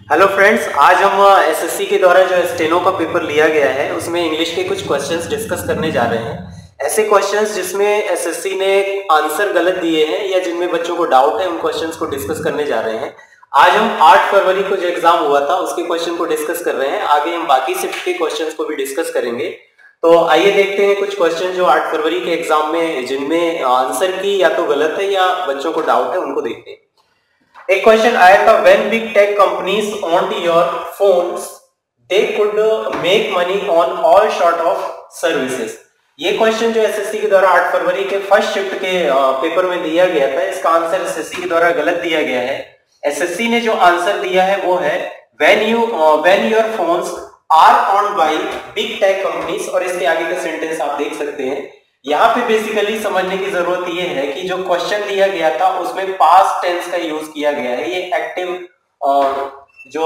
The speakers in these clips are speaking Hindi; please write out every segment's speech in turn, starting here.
हेलो फ्रेंड्स, आज हम एसएससी के द्वारा जो स्टेनो का पेपर लिया गया है उसमें इंग्लिश के कुछ क्वेश्चंस डिस्कस करने जा रहे हैं। ऐसे क्वेश्चंस जिसमें एसएससी ने आंसर गलत दिए हैं या जिनमें बच्चों को डाउट है, उन क्वेश्चंस को डिस्कस करने जा रहे हैं। आज हम 8 फरवरी को जो एग्जाम हुआ था उसके क्वेश्चन को डिस्कस कर रहे हैं। आगे हम बाकी शिफ्ट के क्वेश्चंस को भी डिस्कस करेंगे। तो आइए देखते हैं कुछ क्वेश्चन जो 8 फरवरी के एग्जाम में जिनमें आंसर की या तो गलत है या बच्चों को डाउट है, उनको देखते हैं। एक क्वेश्चन आया था, when big tech companies owned your phones, they could make money on all sort of services। ये क्वेश्चन जो एसएससी के द्वारा 8 फरवरी के फर्स्ट शिफ्ट के पेपर में दिया गया था, इसका आंसर एसएससी के द्वारा गलत दिया गया है। एसएससी ने जो आंसर दिया है वो है when your phones are owned by big tech companies, और इसके आगे का सेंटेंस आप देख सकते हैं। यहाँ पे बेसिकली समझने की जरूरत ये है कि जो क्वेश्चन दिया गया था उसमें पास्ट टेंस का यूज किया गया है। ये एक्टिव जो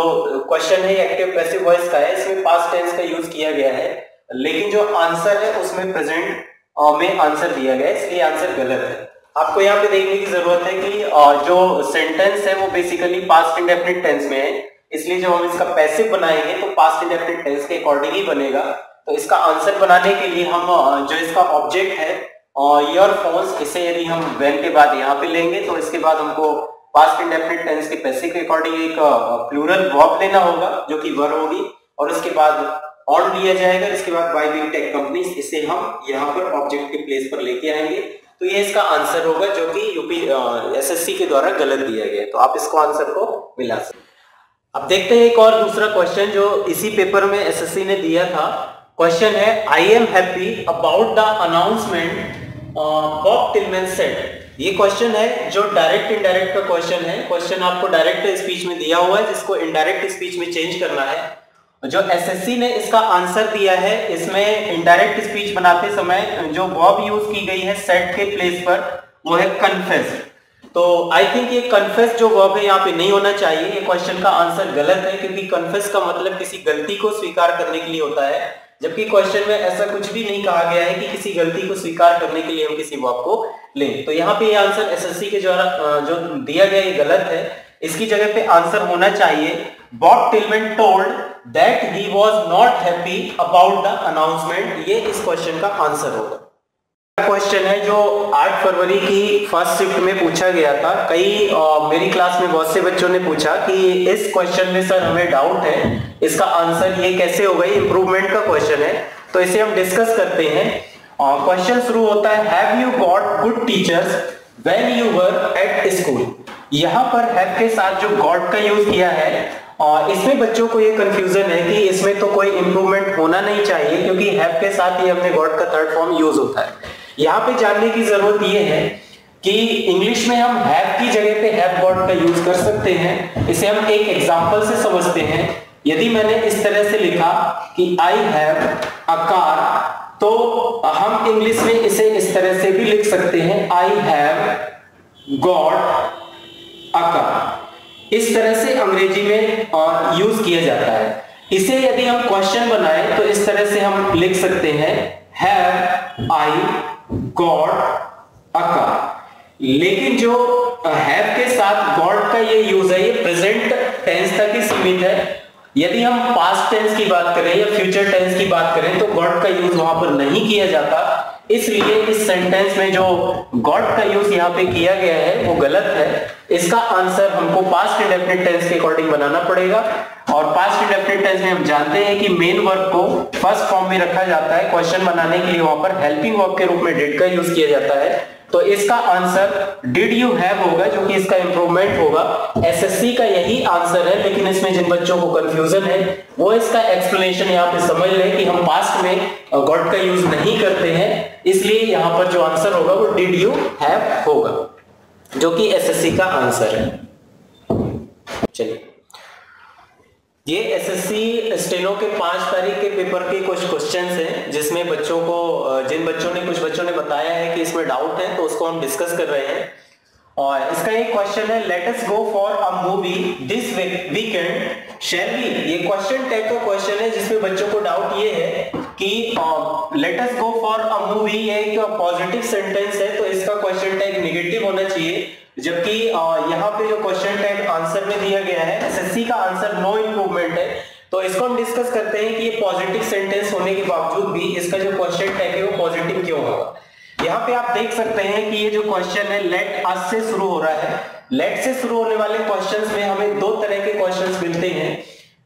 क्वेश्चन है एक्टिव पैसिव वॉइस का है, इसमें पास्ट टेंस का यूज किया गया है, लेकिन जो आंसर है उसमें प्रेजेंट में आंसर दिया गया है, इसलिए आंसर गलत है। आपको यहाँ पे देखने की जरूरत है कि जो सेंटेंस है वो बेसिकली पास्ट इंडेफिनिट टेंस में है, इसलिए जब हम इसका पैसिव बनाएंगे तो पास्ट इंडेफिनिट टेंस के अकॉर्डिंग ही बनेगा। तो इसका आंसर बनाने के लिए हम जो इसका ऑब्जेक्ट है योर फोन्स, इसे यदि हम व्हेन के बाद यहाँ पे लेंगे तो इसके बाद हमको पास्ट इंडेफिनिट टेंस के पैसिव के अकॉर्डिंग एक प्लूरल वर्ब लेना होगा जो कि वर होगी, और उसके बाद ऑन लिया जाएगा, इसके बाद बाय बिग टेक कंपनीज, इसे हम यहाँ पर ऑब्जेक्ट के प्लेस पर लेके आएंगे। तो ये इसका आंसर होगा जो कि यूपी एसएससी के द्वारा गलत दिया गया। तो आप इसको आंसर को मिला सकते। अब देखते हैं एक और दूसरा क्वेश्चन जो इसी पेपर में एसएससी ने दिया था। क्वेश्चन है, I am happy about the announcement Bob Tillman said. ये क्वेश्चन है जो डायरेक्ट इनडायरेक्ट का क्वेश्चन है। क्वेश्चन आपको डायरेक्ट स्पीच में दिया हुआ है जिसको इनडायरेक्ट स्पीच में चेंज करना है। जो एसएससी ने इसका आंसर दिया है, इसमें इनडायरेक्ट स्पीच बनाते समय जो बॉब यूज की गई है सेड के प्लेस पर, वो है कन्फेस। तो आई थिंक ये कन्फेस जो वर्ब है यहाँ पे नहीं होना चाहिए। ये क्वेश्चन का आंसर गलत है क्योंकि कन्फेस का मतलब किसी गलती को स्वीकार करने के लिए होता है, जबकि क्वेश्चन में ऐसा कुछ भी नहीं कहा गया है कि किसी गलती को स्वीकार करने के लिए हम किसी वर्ब को लें। तो यहाँ पे ये आंसर एसएससी के द्वारा जो दिया गया ये गलत है। इसकी जगह पे आंसर होना चाहिए, Bob Tillman told that he was not happy about the announcement. ये इस क्वेश्चन का आंसर होगा। क्वेश्चन है जो 8 फरवरी की फर्स्ट शिफ्ट में पूछा गया था। मेरी क्लास में बहुत से बच्चों ने पूछा कि इस क्वेश्चन में सर हमें डाउट है, इसका आंसर ये कैसे होगा, ये इंप्रूवमेंट का क्वेश्चन है। तो इसे हम डिस्कस करते हैं। क्वेश्चन शुरू होता है, have you got good teachers when you were at school. यहाँ पर हैव के साथ जो गॉट का यूज किया है, इसमें बच्चों को ये कंफ्यूजन है कि इसमें तो कोई इंप्रूवमेंट होना नहीं चाहिए क्योंकि हैव के साथ ही हमने गॉट का थर्ड फॉर्म यूज होता है। यहाँ पे जानने की जरूरत ये है कि इंग्लिश में हम हैव की जगह पे हैव गॉट का यूज कर सकते हैं। इसे हम एक एग्जांपल से समझते हैं। यदि मैंने इस तरह से लिखा कि आई हैव अ कार, तो हम इंग्लिश में इसे इस तरह से भी लिख सकते हैं, I have got a car. इस तरह से अंग्रेजी में यूज किया जाता है। इसे यदि हम क्वेश्चन बनाएं तो इस तरह से हम लिख सकते हैं, have I got a car. लेकिन जो हैव के साथ गॉट का ये यूज है, ये प्रेजेंट टेंस तक ही सीमित है। यदि हम पास्ट टेंस की बात करें या फ्यूचर टेंस की बात करें तो गॉट का यूज वहां पर नहीं किया जाता। इसलिए इस सेंटेंस में जो गॉट का यूज यहाँ पे किया गया है वो गलत है। इसका आंसर हमको पास्ट इंडेफिनिट टेंस के अकॉर्डिंग बनाना पड़ेगा, और पास्ट इंडेफिनिट टेंस में हम जानते हैं कि मेन वर्ब को फर्स्ट फॉर्म में रखा जाता है। क्वेश्चन बनाने के लिए वहां पर हेल्पिंग वर्ब के रूप में डिड का यूज किया जाता है। तो इसका आंसर डिड यू हैव होगा, जो कि इसका इंप्रूवमेंट होगा। एसएससी का यही आंसर है, लेकिन इसमें जिन बच्चों को कंफ्यूजन है वो इसका एक्सप्लेनेशन यहाँ पे समझ लें कि हम पास्ट में गॉट का यूज नहीं करते हैं, इसलिए यहाँ पर जो आंसर होगा वो डिड यू हैव होगा, जो कि एसएससी का आंसर है। चलिए, ये एसएससी स्टेनो के 5 तारीख के पेपर के कुछ क्वेश्चंस हैं जिसमें कुछ बच्चों ने बताया है कि इसमें डाउट है, तो उसको हम डिस्कस कर रहे हैं। और इसका एक क्वेश्चन है, let us go for a movie this weekend shall we. ये क्वेश्चन टाइप का क्वेश्चन है जिसमें बच्चों को डाउट ये है कि let us go for a movie ये एक पॉजिटिव सेंटेंस है, तो इसका क्वेश्चन टाइप नेगेटिव होना चाहिए, जबकि यहाँ पे जो क्वेश्चन टाइप आंसर में दिया गया है एसएससी का आंसर नो इंप्रूवमेंट है। तो इसको हम डिस्कस करते हैं कि ये पॉजिटिव सेंटेंस होने के बावजूद भी इसका जो क्वेश्चन टाइप है वो पॉजिटिव क्यों होगा। यहाँ पे आप देख सकते हैं कि ये जो क्वेश्चन है लेट अस से शुरू हो रहा है। लेट से शुरू होने वाले क्वेश्चंस में हमें दो तरह के क्वेश्चंस मिलते हैं।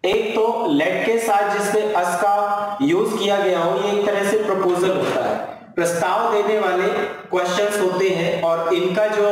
एक तो लेट के साथ जिसमें अस का यूज किया गया हो, ये एक तरह से प्रपोजल होता है, प्रस्ताव देने वाले क्वेश्चंस होते हैं, और इनका जो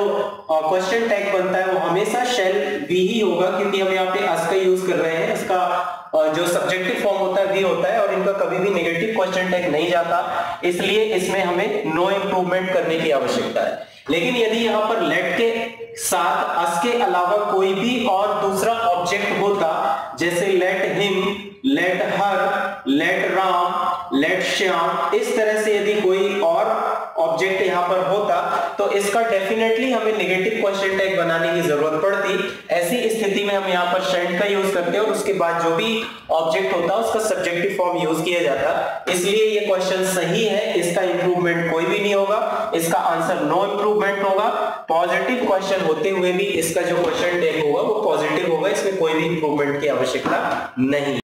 क्वेश्चन टैग बनता है वो हमेशा शैल बी ही होगा, क्योंकि हम यहाँ पे अस का यूज कर रहे हैं। इसका जो सब्जेक्टिव फॉर्म होता है वी होता है, और इनका कभी भी नेगेटिव क्वेश्चन टैग नहीं जाता, इसलिए इसमें हमें नो इंप्रूवमेंट करने की आवश्यकता है। लेकिन यदि यहाँ पर लेट के साथ अस के अलावा कोई भी और दूसरा ऑब्जेक्ट होता, जैसे let him, let her, let Ram, let Shyam, इस तरह से यदि कोई और ऑब्जेक्ट यहाँ पर होता तो इसका डेफिनेटली हमें नेगेटिव क्वेश्चन टैग बनाने की जरूरत पड़ती। ऐसी स्थिति में हम यहाँ पर शैल का यूज करते हैं और उसके बाद जो भी ऑब्जेक्ट होता है उसका सब्जेक्टिव फॉर्म यूज किया जाता। इसलिए ये क्वेश्चन सही है, इसका इंप्रूवमेंट कोई भी नहीं होगा, इसका आंसर नो इंप्रूवमेंट होगा। पॉजिटिव क्वेश्चन होते हुए भी इसका जो क्वेश्चन टैग होगा वो पॉजिटिव होगा, इसमें कोई भी इंप्रूवमेंट की आवश्यकता नहीं।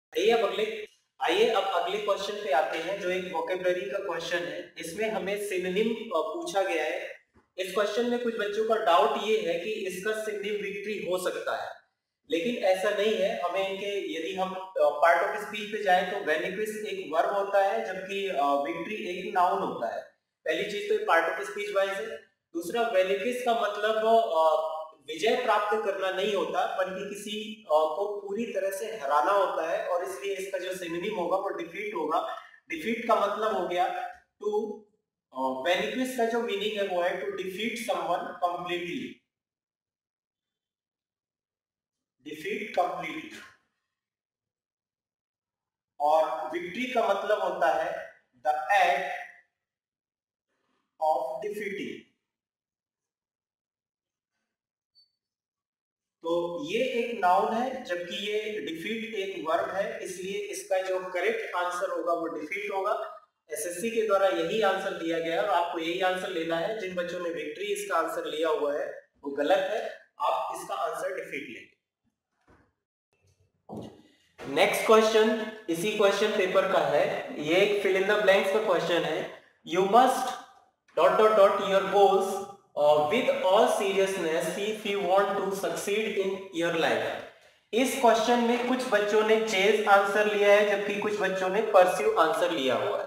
आइए अब अगले क्वेश्चन पे आते हैं, जो एक वोकैबुलरी का क्वेश्चन है। इसमें हमें सिनोनिम पूछा गया है। इस क्वेश्चन में कुछ बच्चों का डाउट ये है कि इसका सिनोनिम विक्ट्री हो सकता है, लेकिन ऐसा नहीं है। हमें इनके यदि हम पार्ट ऑफ स्पीच पे जाए तो वेनिक्विस एक वर्ब होता है, जबकि विक्ट्री एक नाउन होता है। पहली चीज तो पार्ट ऑफ स्पीच वाइज है। दूसरा, वेनिक्विस का मतलब विजय प्राप्त करना नहीं होता, बल्कि किसी को पूरी तरह से हराना होता है, और इसलिए इसका जो सिनोनिम होगा वो डिफीट होगा। डिफीट का मतलब हो गया टू, वेनिक्विस का जो मीनिंग है वो है to defeat someone completely, defeat completely, और विक्ट्री का मतलब होता है द एक्ट ऑफ डिफीटिंग। तो ये एक नाउन है, जबकि ये डिफीट एक वर्ब है, इसलिए इसका जो करेक्ट आंसर होगा वो डिफीट होगा। एसएससी के द्वारा यही आंसर दिया गया है और आपको यही आंसर लेना है। जिन बच्चों ने विक्ट्री इसका आंसर लिया हुआ है वो गलत है, आप इसका आंसर डिफीट लेंगे। नेक्स्ट क्वेश्चन इसी क्वेश्चन पेपर का है, ये एक फिल इन द ब्लैंक्स का क्वेश्चन है। You must dot dot dot your goals with all seriousness if you want to succeed in your life। इस क्वेश्चन में कुछ बच्चों ने चेज आंसर लिया है, जबकि कुछ बच्चों ने परस्यू आंसर लिया हुआ है।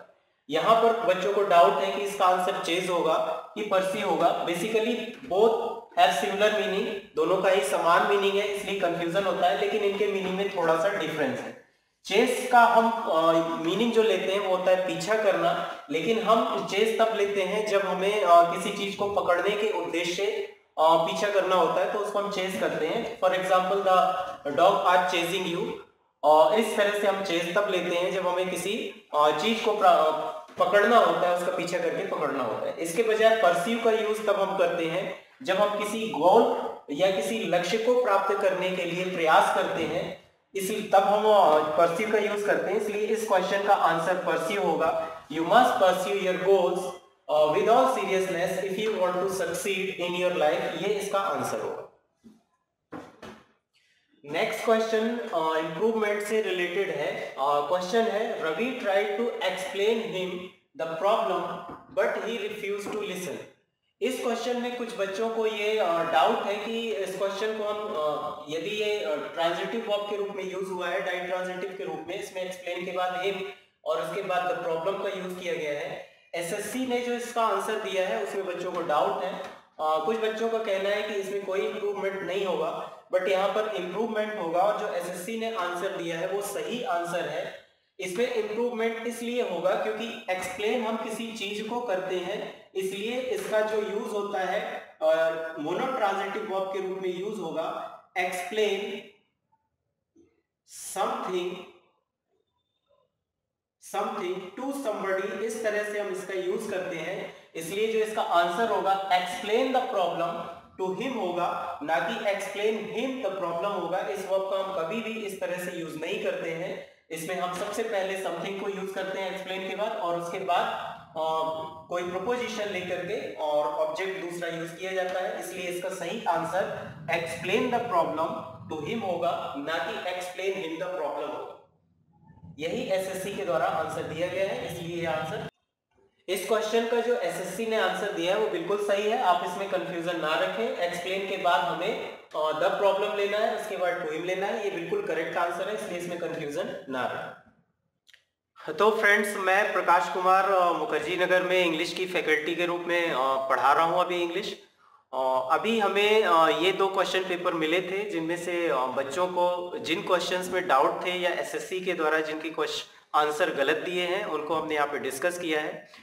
यहाँ पर बच्चों को डाउट है कि इसका आंसर चेज होगा कि परस्यू होगा। Basically both have similar meaning, दोनों का ही समान मीनिंग है, इसलिए कंफ्यूजन होता है, लेकिन इनके मीनिंग में थोड़ा सा डिफरेंस है। चेस का हम मीनिंग जो लेते हैं वो होता है पीछा करना, लेकिन हम चेस तब लेते हैं जब हमें किसी चीज को पकड़ने के उद्देश्य से पीछा करना होता है, तो उसको हम चेस करते हैं। For example the dog are chasing you, और इस तरह से हम चेस तब लेते हैं जब हमें किसी चीज को पकड़ना होता है, उसका पीछा करके पकड़ना होता है। इसके बजाय परस्यू का यूज तब हम करते हैं जब हम किसी गोल या किसी लक्ष्य को प्राप्त करने के लिए प्रयास करते हैं, इसलिए तब हम परस्यू का यूज करते हैं। इसलिए इस क्वेश्चन का आंसर परस्यू होगा। You must pursue your goals with all seriousness if you want to succeed in your life, ये इसका आंसर होगा। नेक्स्ट क्वेश्चन इंप्रूवमेंट से रिलेटेड है। क्वेश्चन है, Ravi tried to explain him the problem but he refuse to listen. इस क्वेश्चन में कुछ बच्चों को ये डाउट है कि इस क्वेश्चन को हम यदि ये ट्रांजिटिव वर्ब के रूप में यूज हुआ है, डाई ट्रांजिटिव के रूप में, इसमें एक्सप्लेन के बाद हिम और उसके बाद द प्रॉब्लम का यूज किया गया है। एसएससी ने जो इसका आंसर दिया है उसमें बच्चों को डाउट है। कुछ बच्चों का कहना है कि इसमें कोई इंप्रूवमेंट नहीं होगा, बट यहाँ पर इंप्रूवमेंट होगा, और जो एसएससी ने आंसर दिया है वो सही आंसर है। इसमें इंप्रूवमेंट इसलिए होगा क्योंकि एक्सप्लेन हम किसी चीज को करते हैं, इसलिए इसका जो यूज होता है मोनोट्रांजिटिव वर्ब के रूप में यूज होगा। एक्सप्लेन समथिंग टू समबडी, इस तरह से हम इसका यूज करते हैं, इसलिए जो इसका आंसर होगा explain the problem to him होगा, ना कि एक्सप्लेन हिम द प्रॉब्लम होगा। इस वर्ब का हम कभी भी इस तरह से यूज नहीं करते हैं। इसमें हम सबसे पहले समथिंग को यूज करते हैं एक्सप्लेन के बाद, और उसके बाद कोई प्रोपोजिशन लेकर के और ऑब्जेक्ट दूसरा यूज किया जाता है। इसलिए इसका सही answer explain the problem to him होगा, ना कि एक्सप्लेन हिम द प्रॉब्लम होगा। यही एसएससी के द्वारा आंसर दिया गया है, इसलिए यह आंसर। इस क्वेश्चन का जो एसएससी ने आंसर दिया है वो बिल्कुल सही है, आप इसमें कंफ्यूजन ना रखें। एक्सप्लेन के बाद हमें द प्रॉब्लम लेना है, उसके बाद टू हिम लेना है, ये बिल्कुल करेक्ट आंसर है, इसलिए इसमें कंफ्यूजन ना रखें। तो फ्रेंड्स, मैं प्रकाश कुमार मुखर्जी नगर में इंग्लिश की फैकल्टी के रूप में पढ़ा रहा हूँ अभी इंग्लिश। अभी हमें ये 2 क्वेश्चन पेपर मिले थे, जिनमें से बच्चों को जिन क्वेश्चंस में डाउट थे या एसएससी के द्वारा जिनकी आंसर गलत दिए हैं उनको हमने यहाँ पे डिस्कस किया है।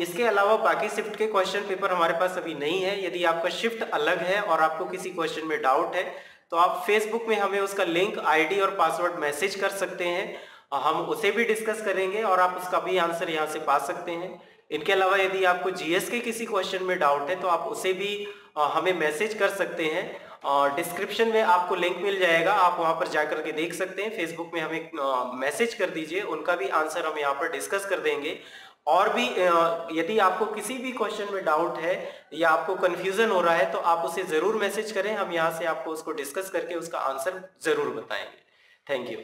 इसके अलावा बाकी शिफ्ट के क्वेश्चन पेपर हमारे पास अभी नहीं है। यदि आपका शिफ्ट अलग है और आपको किसी क्वेश्चन में डाउट है तो आप फेसबुक में हमें उसका लिंक, आईडी और पासवर्ड मैसेज कर सकते हैं, हम उसे भी डिस्कस करेंगे और आप उसका भी आंसर यहाँ से पा सकते हैं। इनके अलावा यदि आपको जीएस के किसी क्वेश्चन में डाउट है तो आप उसे भी हमें मैसेज कर सकते हैं। डिस्क्रिप्शन में आपको लिंक मिल जाएगा, आप वहां पर जाकर के देख सकते हैं। फेसबुक में हमें मैसेज कर दीजिए, उनका भी आंसर हम यहाँ पर डिस्कस कर देंगे। और भी यदि आपको किसी भी क्वेश्चन में डाउट है या आपको कंफ्यूजन हो रहा है तो आप उसे जरूर मैसेज करें, हम यहाँ से आपको उसको डिस्कस करके उसका आंसर जरूर बताएंगे। Thank you.